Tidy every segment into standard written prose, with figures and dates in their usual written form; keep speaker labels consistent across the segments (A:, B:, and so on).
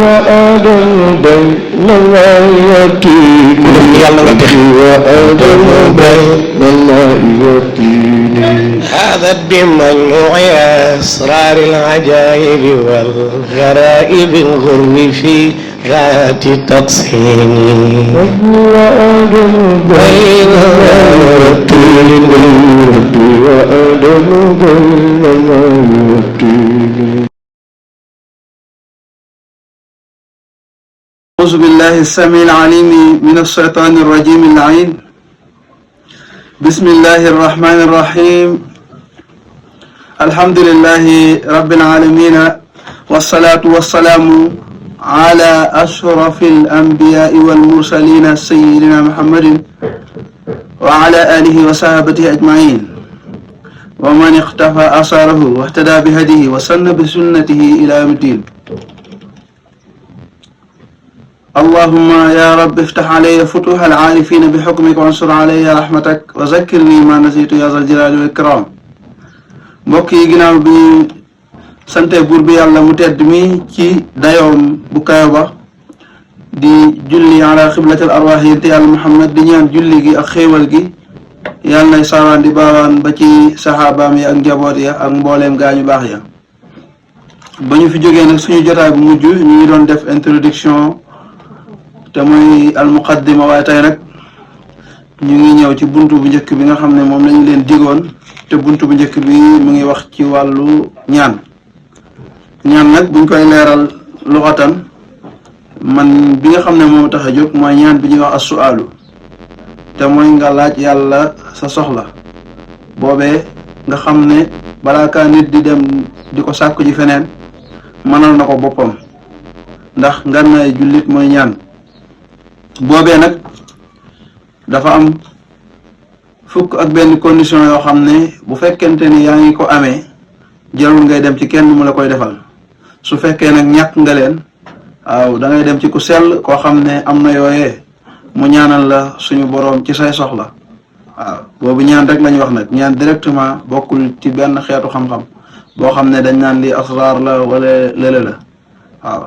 A: وآدم بين الآيتين وآدم بين الآيتين
B: هذا بمجموع أسرار العجائب والغرائب الغرب في ذات تقسيم
A: وآدم بين الآيتين وآدم بين الآيتين.
C: أعوذ بالله السميع العليم من الشيطان الرجيم اللعين. بسم الله الرحمن الرحيم. الحمد لله رب العالمين، والصلاة والسلام على أشرف الأنبياء والمرسلين سيدنا محمد وعلى آله وصحبه أجمعين، ومن اقتفى أثره واهتدى بهديه وسن بسنته إلى يوم الدين. اللهم يا رب افتح علي فتوح العارفين بحكمك وانصر علي رحمتك وذكرني ما نسيت يا ذا الجلال والإكرام. mbokk yi ginnaaw bi sante buur bi yàlla mu tedd mi ci dayoom bu kayo ba di julli ala xiblatil arwaax yénte yàlla Muhammad di ñaan julli gi ak xéewal gi yàlla nay saawaan di baawaan ba ci saxaabaam yi ak njaboot ya ak mbooleem gaañu baax ya. ba ñu fi jógee nag suñu jotaay bu mujj ñu ngi doon def introduction te mooy almuqaddima, waaye tey nag ñu ngi ñëw ci buntu bu njëkk bi nga xam ne moom lañu leen digoon, te buntu bu njëkk bi mu ngi wax ci wàllu ñaan. ñaan nag buñ koy leeral luxatan, man bi nga xam ne moom tax a jóg mooy ñaan bi ñuy wax as-su'aalu, te mooy nga laaj yàlla sa soxla boobee nga xam ne balaa kaa nit di dem di ko sàkku ji feneen mënal na ko boppam, ndax ngànnaay jullit mooy ñaan. boobee nag dafa am fukk ak benn condition yoo xam ne bu fekkente ni yaa ngi ko amee jarul ngay dem ci kenn mu la koy defal. su fekkee nag ñàkk nga leen, waaw da ngay dem ci ku sell koo xam ne am na yooyee mu ñaanal la suñu boroom ci say soxla. waaw boobu ñaan rek lañu wax nag, ñaan directement bokkul ci benn xeetu xam-xam boo xam ne dañ naan lii asraar la wala lële la. waaw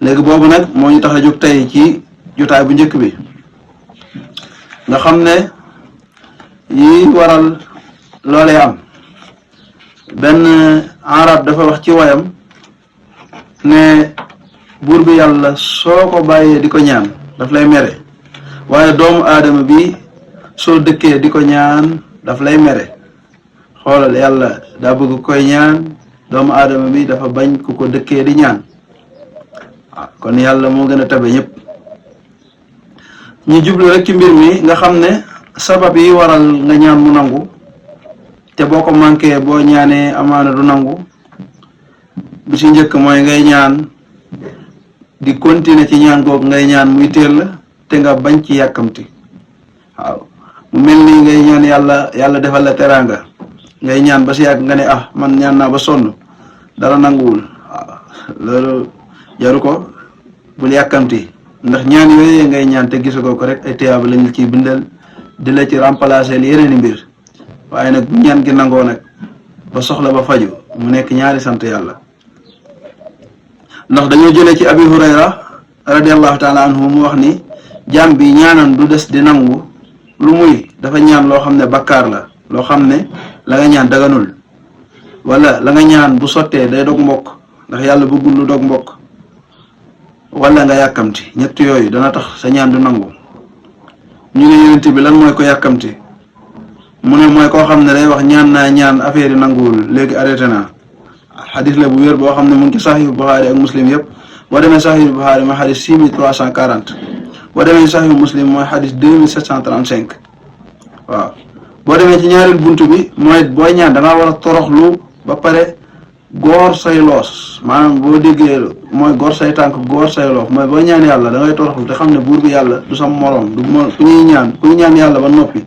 C: léegi boobu nag moo ñu tax a jóg tey ci jotaay bu njëkk bi, nga xam ne yi waral loolee am. benn arab dafa wax ci wayam ne buur bi yàlla soo ko bàyyee di ko ñaan daf lay mere, waaye doomu aadama bi soo dëkkee di ko ñaan daf lay mere. xoolal, yàlla daa bëgg koy ñaan, doomu aadama bi dafa bañ ku ko dëkkee di ñaan. kon yàlla moo gën a tabe ñëpp. ñu jublu rek ci mbir mi nga xam ne sabab yi waral nga ñaan mu nangu, te boo ko manqué boo ñaanee amaana du nangu. bi ci njëkk mooy ngay ñaan di continuer ci ñaan googu ngay ñaan muy teel la te nga bañ ci yàkkamti. waaw mu mel ni ngay ñaan yàlla defal la teraanga, ngay ñaan ba si yàgg nga ne man ñaan naa ba sonn dara nanguwul. waaw loolu jaru ko, bul yàkkamti, ndax ñaan yooyu ngay ñaan te gisagoo ko rek ay tiyaaba lañu ciy bindal di la ci remplacer li yeneen i mbir. waaye nag bu ñaan gi nangoo nag ba soxla ba faju mu nekk ñaari sant yàlla. ndax dañoo jëlee ci Abi Hurayra radiallahu taala anhu mu wax ni jaam bi ñaanam du des di nangu lu muy dafa ñaan loo xam ne bakkaar la, loo xam ne la nga ñaan daganul, wala la nga ñaan bu sottee day dog mbokk, ndax yàlla bëggul lu dog mbokk, wala nga yàkkamti. ñett yooyu dana tax sa ñaan du nangu. ñu ne yonent bi lan mooy ko yàkkamti? mu ne mooy koo xam ne day wax ñaan naa ñaan affaire yi nanguwul, léegi arrêté naa. xadis la bu wér boo xam ne mu ngi ci saxihu Buxaari ak muslim yëpp. boo demee saxihu Buxaari mooy xadis 6340, boo demee saxihu muslim mooy xadis 2735. waaw boo demee ci ñaareel buntu bi mooy booy ñaan da ngaa war a toroxlu ba pare góor say loos, maanaam boo déggee mooy góor say tànk góor say loos, mooy boo ñaan yàlla da ngay toroxlu te xam ne buur bi yàlla du sam moroom, du ku ñuy ñaan yàlla ba noppi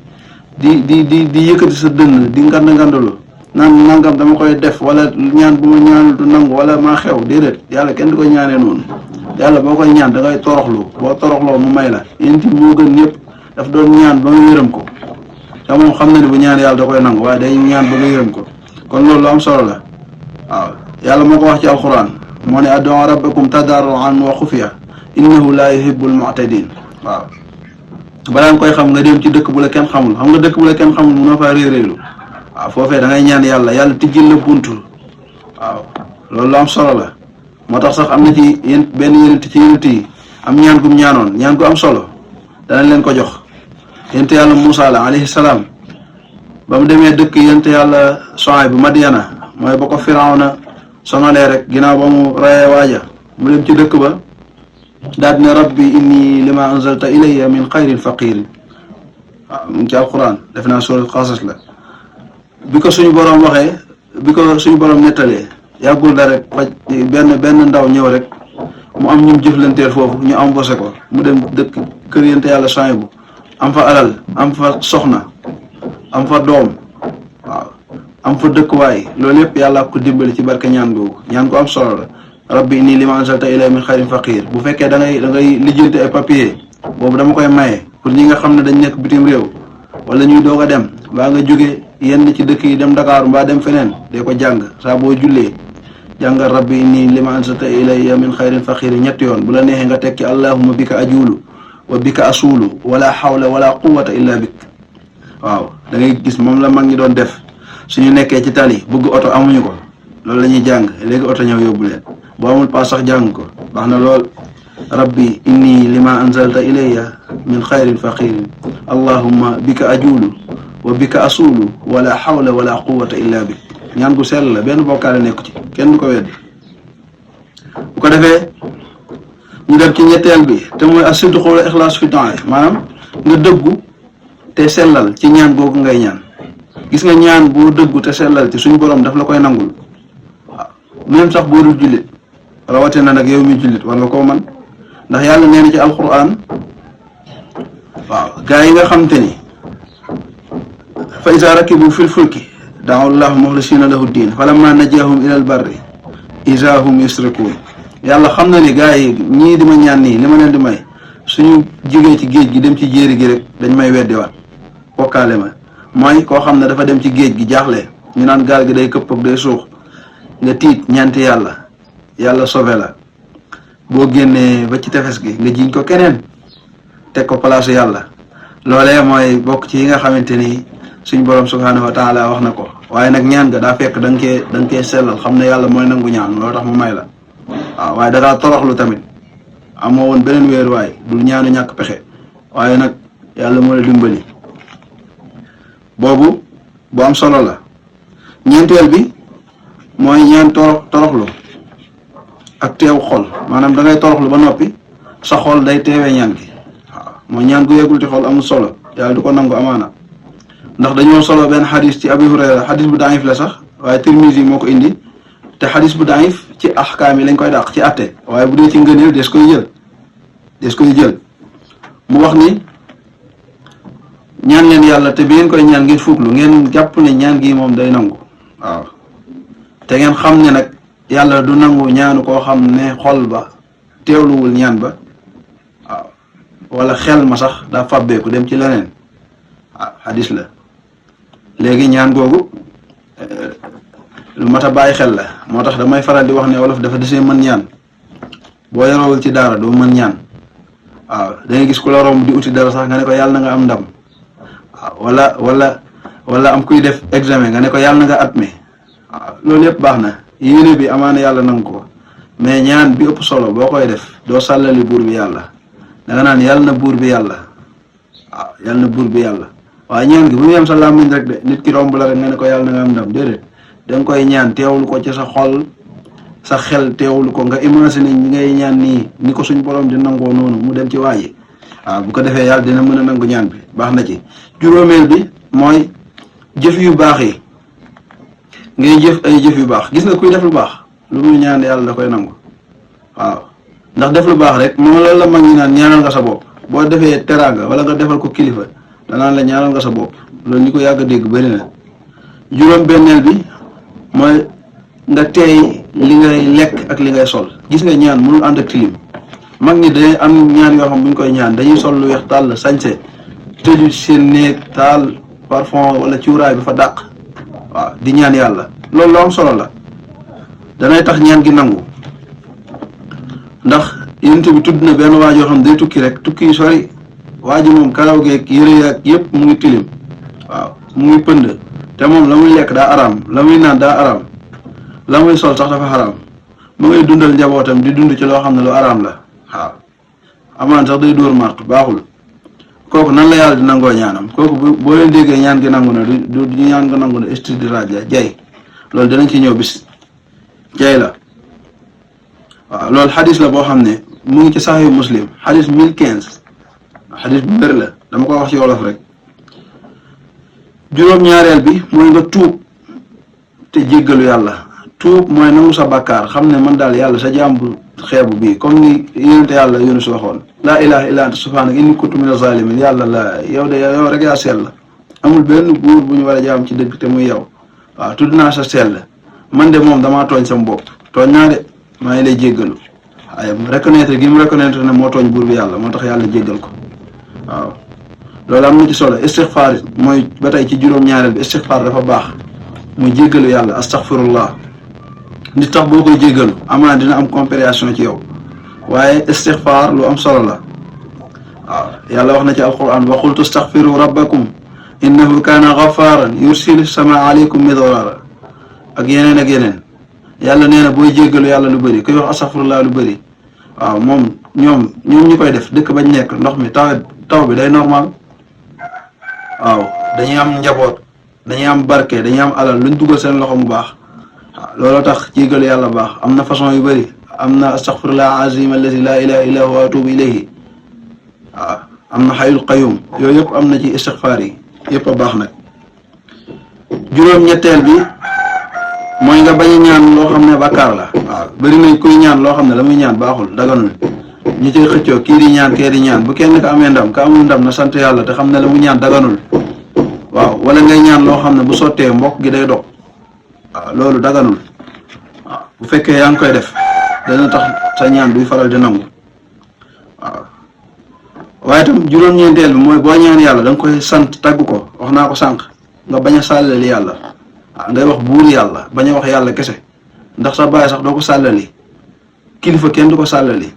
C: di yëkkati sa dënn di ngandalu naan nangam dama koy def, wala ñaan bu ma ñaanul du nangu, wala maa xew. déedéet, yàlla kenn du ko ñaanee noonu. yàlla boo koy ñaan da ngay toroxlu, boo toroxloo mu may la. yéen tamit moo gën ñëpp daf doon ñaan ba nga yërëm ko, te moom xam na ne bu ñaan yàlla da koy nangu, waaye day ñaan ba nga yërëm ko. kon loolu lu am solo la. waaw yàlla moo ko wax ci alxuraan, moo ne ad'u rabbakum tadarruan wa xufiya innahu la yuhibbul mu'tadin. waaw balaa nga koy xam nga dem ci dëkk bu la kenn xamul. xam nga dëkk bu la kenn xamul munoo faa réeréelu. waaw foofee da ngay ñaan yàlla tijjil la buntu. waaw loolu lu am solo la. moo tax sax am na ci benn yonent ci yonent yi am ñaan gum ñaanoon ñaan gu am solo danañ leen ko jox. yonent yàlla Muusaa la alayhi salaam ba mu demee dëkk yonent yàlla Suayb bu Madyana mooy ba ko Firawna sonalee rek ginnaaw ba mu rayee waaja mu dem ci dëkk ba daal ne rabbi inni lima anzalta ilayya min xayrin faqirin. waaw mu ngi ci alquran def naa surat Qasas la. bi ko suñu borom nettalee yàggul da rek faj benn ndaw ñëw rek mu am ñum jëflanteel foofu ñu embauché ko mu dem dëkk kër yonent yàlla Suayb bu am fa alal am fa soxna am fa doom waaw am fa dëkkuwaay loolu yëpp yàlla ko dimbali ci barke ñaan googu ñaan ko am solo la. rabbi inni lima anzalta ilayya min xayrin faqir. bu fekkee da ngay lijjanti ay papier boobu dama koy maye pour ñi nga xam ne dañ nekk bitim réew wala ñuy doog a dem mbaa nga jóge yenn ci dëkk yi dem Dakar mbaa dem feneen dee ko jàng saa boo jullee jàngal rabbi inni lima anzalta ilayya min xayrin faqir ñetti yoon. bu la neexee nga teg ci allahumma bika ajulu wa bika asulu wala hawla wala quwwata illa bik. waaw da ngay gis moom la mag ñi doon def suñu nekkee ci tali bëgg oto amuñu ko loolu la ñuy jàng léegi oto ñëw yóbbu leen. boo amul paas sax jàng ko baax na lool. rabbi inni lima anzalta ilayya min xayrin faqirin allahumma bika ajulu wa bika asulu wala hawla wala quwwata illa bik. ñaan gu sell la benn bokkaale nekku ci kenn du ko weddi. bu ko defee ñu dem ci ñetteel bi te mooy as-sidqu wal ixlaas fi du'a maanaam nga dëggu te sellal ci ñaan googu ngay ñaan. gis nga ñaan boo dëggu te sellal ci suñ borom daf la koy nangul. waaw même sax boo dul jullit rawatina nag yow mi jullit war nga koo man ndax yàlla nee na ci alquran waaw gaa yi nga xam te ni fa iza rakibu fil fulki da'u llaha mukhlisina lahu ddin falamma najahum ila al barri iza hum yusrikun. yàlla xam na ni gaa yi ñii di ma ñaan nii li ma leen di may suñu jógee ci géej gi dem ci jéeri gi rek dañ may weddiwaat bokkaale ma. mooy koo xam ne dafa dem ci géej gi jaaxle ñu naan gaal gi day këpp ak day suux nga tiit ñaanti yàlla sobe la boo génnee ba ci tefes gi nga jiñ ko keneen teg ko palaasu yàlla. loolee mooy bokk ci yi nga xamante ni suñ borom subhaanahu wa taala wax na ko. waaye nag ñaan ga daa fekk da nga koy sellal xam ne yàlla mooy nangu ñaan loolu tax mu may la. waaw waaye dangaa toroxlu tamit amoo woon beneen wéeruwaay dul ñaanu ñàkk pexe waaye nag yàlla moo la dimbali. boobu bu am solo la. ñeenteel bi mooy ñaan toroxlu ak teew xol maanaam da ngay toroxlu ba noppi sa xol day teewee ñaan gi. waaw mooy ñaan gu yeggul ci xol amul solo yàlla du ko nangu amaana. ndax dañoo solo benn xadis ci Abi Hurayra xadis bu daif la sax waaye Tirmisi moo ko indi te xadis bu daif ci axkaam yi lañ koy dàq ci atte waaye bu dee ci ngëneel des koy jël mu wax ni ñaan leen yàlla te bi ngeen koy ñaan ngeen fuglu ngeen jàpp ne ñaan gi moom day nangu. waaw te ngeen xam ne nag yàlla du nangu ñaanu koo xam ne xol ba teewluwul ñaan ba. waaw wala xel ma sax daa fàbbeeku dem ci leneen. waaw xadis la léegi ñaan googu lu mat a bàyyi xel la moo tax damay faral di wax ne wolof dafa desee mën ñaan boo yarawul ci dara doo mën ñaan. waaw da ngay gis ku la romb di uti dara sax nga ne ko yàlla na nga am ndam. waaw wala am kuy def examen nga ne ko yàlla na nga admis. waaw loolu yëpp baax na yéene bi amaana yàlla nangu ko mais ñaan bi ëpp solo boo koy def doo sàllali buur bi yàlla da nga naan yàlla na buur bi yàlla. waaw yàlla na buur bi yàlla waaye ñaan gi bu mu yem sa làmmiñ rek de nit ki romb la rek nga ne ko yàlla na nga am ndam déedéet da nga koy ñaan teewlu ko ci sa xol sa xel teewlu ko nga imaginer ñi ngay ñaan nii ni ko suñ borom di nangoo noonu mu dem ci waaji. waaw bu ko defee yàlla dina mën a nangu ñaan bi baax na ci. juróomeel bi mooy jëf yu baax yi ngay jëf ay jëf yu baax gis nga kuy def lu baax lu muy ñaan yàlla da koy nangu. waaw ndax def lu baax rek moom loolu la mag ñi naan ñaanal nga sa bopp boo defee teraanga wala nga defal ko kilifa danaan la ñaanal nga sa bopp loolu ñi ko yàgg a dégg bëri na. juróom benneel bi mooy nga teey li ngay lekk ak li ngay sol gis nga ñaan mënul ànd ak tilim. mag ñi dañuy am ñaan yoo xam bu ñu koy ñaan dañuy sol lu weex tàll sañse tëju seen néeg taal parfum wala cuuraay bi fa dàq. waaw di ñaan yàlla loolu lu am solo la danay tax ñaan gi nangu ndax yonent bi tudd na benn waa joo xam day tukki rek tukki yu sori waa ji moom karaw geeg yëre yaag yëpp mu ngi tilim waaw mu ngi pënd te moom la muy lekk daa araam la muy naan daa araam la muy sol sax dafa xaraam mu ngay dundal njabootam di dund ci loo xam ne lu araam la waaw amaan sax day dóor martu baaxul kooku nan la yàlla di nangoo ñaanam kooku boo leen déggee ñaan gi nangu na du ñaan nga nangu na istidraaj la jay loolu danañ ci ñëw bis jay la waaw loolu xadis la boo xam ne mu ngi ci Sahih Muslim xadis 1015 xadis bu wér la dama ko wax ci wolof rek juróom-ñaareel bi mooy nga tuub te jéggalu yàlla tuub mooy nangu sa bàkkaar xam ne man daal yàlla sa jaam bu xeebu bii comme ni yonente yàlla Yunus waxoon laa ilaha illa anta subhanaka inni kuntu mina zalimin yàlla la yow de yow rek yaa sell amul benn buur bu ñu war a jaam ci dëgg te muy yow waaw tudd naa sa sell man de moom damaa tooñ sama bopp tooñ naa de maa ngi lay jéggalu waaye reconnaître gi mu reconnaître ne moo tooñ buur bi yàlla moo tax yàlla jéggal ko waaw loolu am na ci solo istixfaar mooy ba tey ci juróom-ñaareel bi istixfaar dafa baax muy jéggalu yàlla astaghfirullah nit tax boo koy jéggalu amaa dina am compréhension ci yow waaye istixfaar lu am solo la waaw yàlla wax na ci alquran wa qultu astaghfiru rabbakum innahu kaana ghaffaaran yursilu samaa aleykum midraara ak yeneen yàlla nee na booy jéggalu yàlla lu bëri kuy wax astaghfirullah lu bëri waaw moom ñoom ñu koy def dëkk bañ nekk ndox mi taw bi day normal waaw dañuy am njaboot dañuy am barke dañuy am alal luñ dugal seen loxo mu baax waaw looloo tax jéggalu yàlla baax am na façon yu bëri am na astaghfirullah azim allazi la ilaha illa huwa atubu ilayhi waaw am na xayul qayyum yooyu yëpp am na ci istixfaar yi yëpp a baax nag juróom-ñetteel bi mooy nga bañ a ñaan loo xam ne bàkkaar la waaw bëri nañ kuy ñaan loo xam ne la muy ñaan baaxul daganul ñu cay xëccoo kii di ñaan kee di ñaan bu kenn ka amee ndam ka amul ndam na sant yàlla te xam ne la mu ñaan daganul waaw wala ngay ñaan loo xam ne bu sottee mbokk gi day dog waaw loolu daganul waaw bu fekkee yaa ngi koy def dana tax sa ñaan duy faral di nangu waaw waaye tam juróom-ñeenteel bi mooy boo ñaan yàlla da nga koy sant tagg ko wax naa ko sànq nga bañ a sàllali yàlla waaw ngay wax buur yàlla bañ a wax yàlla kese ndax sa baay sax doo ko sàllali kilifa kenn du ko sàllali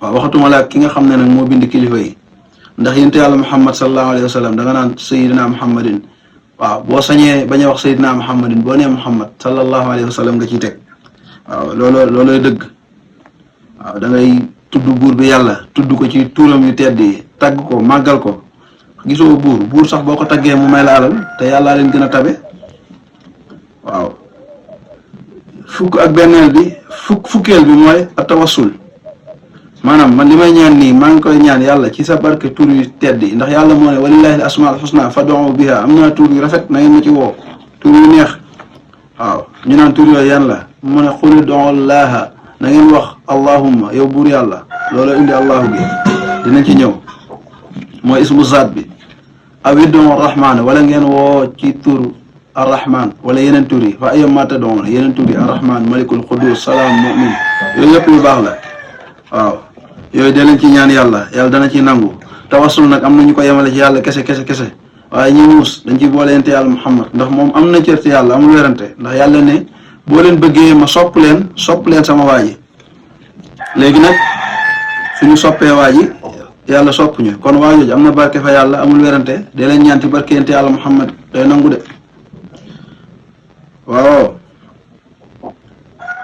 C: waaw waxatuma la ki nga xam ne nag moo bind kilifa yi ndax yonent yàlla muhammad sallallahu alayhi wa sallam da nga naan sayidina muhammadin waaw boo sañee bañ a wax sayidina muhammadin boo nee muhammad sallallahu alayhi wa sallam nga ciy teg waaw loolooy dëgg waaw da ngay tudd buur bi yàlla tudd ko ci tuuram yu tedd yi tagg ko màggal ko gisoo buur sax boo ko taggee mu may la alal te yàllaa leen gën a tabe waaw fukk ak benneel bi fukkeel bi mooy atawassul maanaam man li may ñaan nii maa ngi koy ñaan yàlla ci sa barke tur yu tedd yi ndax yàlla moo ne walillahi al asmaul husna fad'u biha am naa tur yu rafet na ngeen ma ci woo tur yu neex waaw ñu naan tur yooyu yan la mu ne qul ud'u llaha na ngeen wax allahumma yow buur yàlla loolu indi allahu bi dinañ ci ñëw mooy ismu zaat bi aw ud'u arrahman wala ngeen woo ci tur arrahman wala yeneen tur yi fa ayyamma tad'un yeneen tur yi arrahman malikul qudus salaam mu'min yooyu yëpp yu baax la waaw yooyu dee leen ci ñaan yàlla dana ci nangu tawassul nag am na ñu ko yemale ci yàlla kese waaye ñi muus dañ ci boole yente yàlla muhammad ndax moom am na cër ci yàlla amul werante ndax yàlla ne boo leen bëggee ma sopp leen sama waa ji léegi nag suñu soppee waa ji yàlla sopp ñu kon waa jooju am na barke fa yàlla amul werante dee leen ñaan ci barke yente yàlla muhammad day nangu de waaw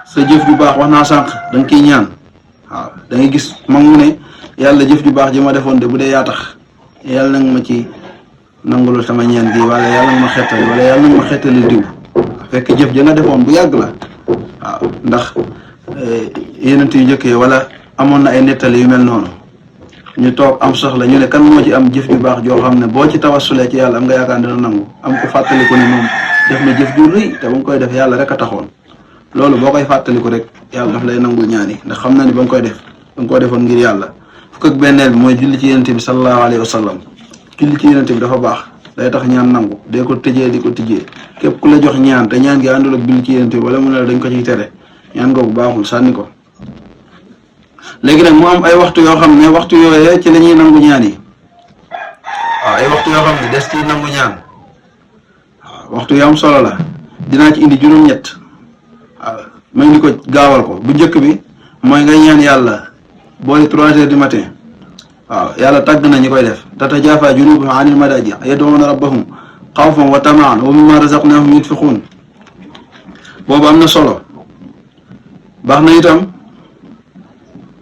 C: sa jëf ju baax wax naa sànq da nga kiy ñaan waaw da ngay gis mag mu ne yàlla jëf ju baax ji ma defoon de bu dee yaa tax yàlla nag ma ci nangulul sama ñaan gi wala yàlla nag ma xettali wala yàlla nag ma xettali diw fekk jëf ja nga defoon bu yàgg la waaw ndax yenent yu njëkkee wala amoon na ay nettali yu mel noonu ñu toog am soxla ñu ne kan moo ci am jëf ju baax joo xam ne boo ci tawassulee ci yàlla am nga yaakaar dina nangu am ko fàttaliku ne moom def na jëf ju rëy te ba nga koy def yàlla rek a taxoon loolu boo koy fàttaliku rek yàlla daf lay nangul ñaan yi ndax xam na ni ba nga koy def da nga koo defoon ngir yàlla fukk ak benneel bi mooy julli ci yonent bi sallallahu alayhi wa sallam julli ci yonent bi dafa baax day tax ñaan nangu dee ko tëjee di ko tijjee képp ku la jox ñaan te ñaan gi àndul ak julli ci yonent bi wala mu ne la dañ ko ciy tere ñaan googu baaxul sànni ko léegi nag mu am ay waxtu yoo xam ne waxtu yooyee ci la ñuy nangu ñaan yi waaw ay waxtu yoo xam ne des ci nangu ñaan waaw waxtu yu am solo la dinaa ci indi juróom-ñett waaw ma indi ko gaawal ko bu njëkk bi mooy nga ñaan yàlla boori 3 heures du matin waaw yàlla tàgg na ñi koy def tatajaafaa junuubuhum anil madaaji' yad'uuna rabbahum xawfan wa tamaan wa mimmaa razaqnaahum yunfiquun boobu am na solo baax na itam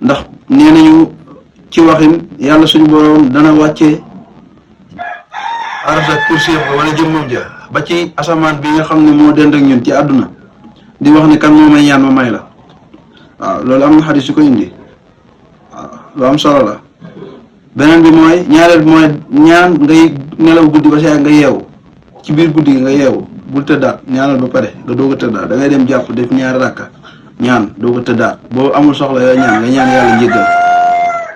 C: ndax nee nañu ci waxin yàlla suñu boroom dana wàcce aras ak kursi wala jëmmam ja ba ci asamaan bi nga xam ne moo dend ak ñun ci àdduna di wax ne kan moo may ñaan ma may la waaw loolu am na xadis yu ko indi waaw lu am solo la. beneen bi mooy ñaareel bi mooy ñaan ngay nelaw guddi ba saa nga yeewu ci biir guddi gi nga yeewu bul tëddaat ñaanal ba pare nga doog a tëddaat da ngay dem jàpp def ñaari rakka ñaan doog a tëddaat boo amul soxla yooyu ñaan nga ñaan yàlla njéggal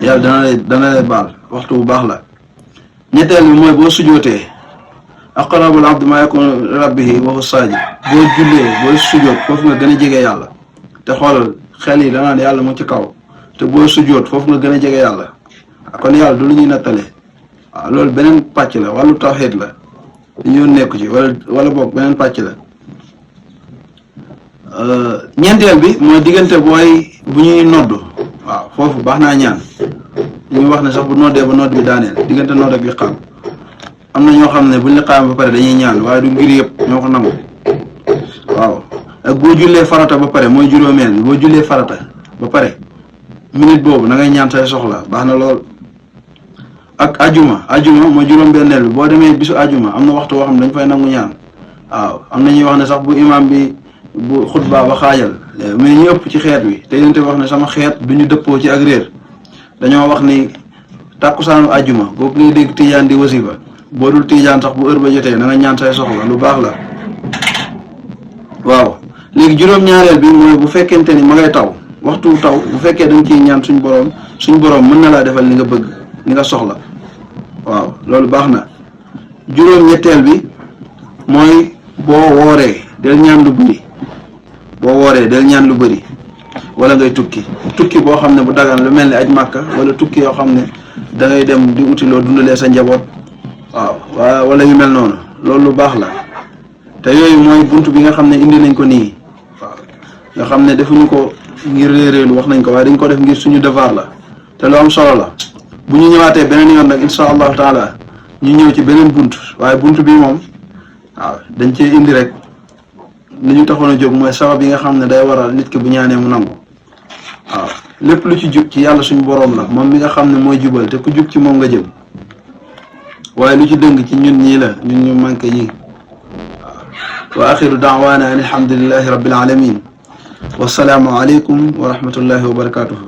C: yàlla dana lay baal waxtu bu baax la. ñetteel bi mooy boo sujootee aqrabul abdi maa yakunu rabbihi wa huwa saajid boo jullee boo sujoot foofu nga gën a jege yàlla te xoolal xel yi danaan yàlla mu ci kaw te boo sujoot foofu nga gën a jege yàlla kon yàlla du lu ñuy nattale waaw loolu beneen pàcc la wàllu tawxiid la ñu nekku ci wala boog beneen pàcc la. ñeenteel bi mooy diggante booy bu ñuy nodd waaw foofu baax naa ñaan ñu wax ne sax bu noddee ba nodd bi daaneel diggante nodd ak liqaam am na ñoo xam ne buñ liqaam ba pare dañuy ñaan waaye du ngir yëpp ñoo ko nangu waaw ak boo jullee farata ba pare mooy juróomeel bi boo jullee farata ba pare minute boobu na ngay ñaan say soxla baax na lool. ak ajuma mooy juróom-benneel bi boo demee bisu ajuma am na waxtu woo xam ne dañ fay nangu ñaan waaw am na ñuy wax ne sax bu imaam bi bu xutba ba xaajal mais ñu ëpp ci xeet wi te yéen wax ne sama xeet du ñu dëppoo ci ak réer dañoo wax ni tàkkusaanu ajuma boobu ngay dégg tijaan di wasifa boo dul tijaan sax bu heure ba jotee na nga ñaan say soxla lu baax la. waaw léegi juróom-ñaareel bi mooy bu fekkente ni ma ngay taw waxtu taw bu fekkee dañ ciy ñaan suñ boroom mën na laa defal li nga bëgg li nga soxla. waaw loolu baax na. juróom-ñetteel bi mooy boo wooree del ñaan lu bëri wala ngay tukki boo xam ne bu dagan lu mel ni aj màkka wala tukki yoo xam ne da ngay dem di uti loo dundalee sa njaboot waaw wala yu mel noonu loolu lu baax la te yooyu mooy bunt bi nga xam ne indi nañ ko nii waaw nga xam ne defuñu ko ngir réeréelu wax nañ ko waaye dañ ko def ngir suñu devoir la te lu am solo la. bu ñu ñëwaatee beneen yoon nag insha allahu taala ñu ñëw ci beneen bunt waaye bunt bi moom waaw dañ cee indi rek li ñu taxoon a jóg mooy sabab yi nga xam ne day waral nit ki bu ñaanee mu nangu waaw lépp lu ci jub ci yàlla suñu boroom la moom mi nga xam ne mooy jubal te ku jub ci moom nga jëm waaye lu ci dëng ci ñun ñii la ñun ñu manqué yi waaw wa axiru daawaana an alhamdulillahi rabbil alamin wasalaamu aleykum wa rahmatullahi wa barakatuhu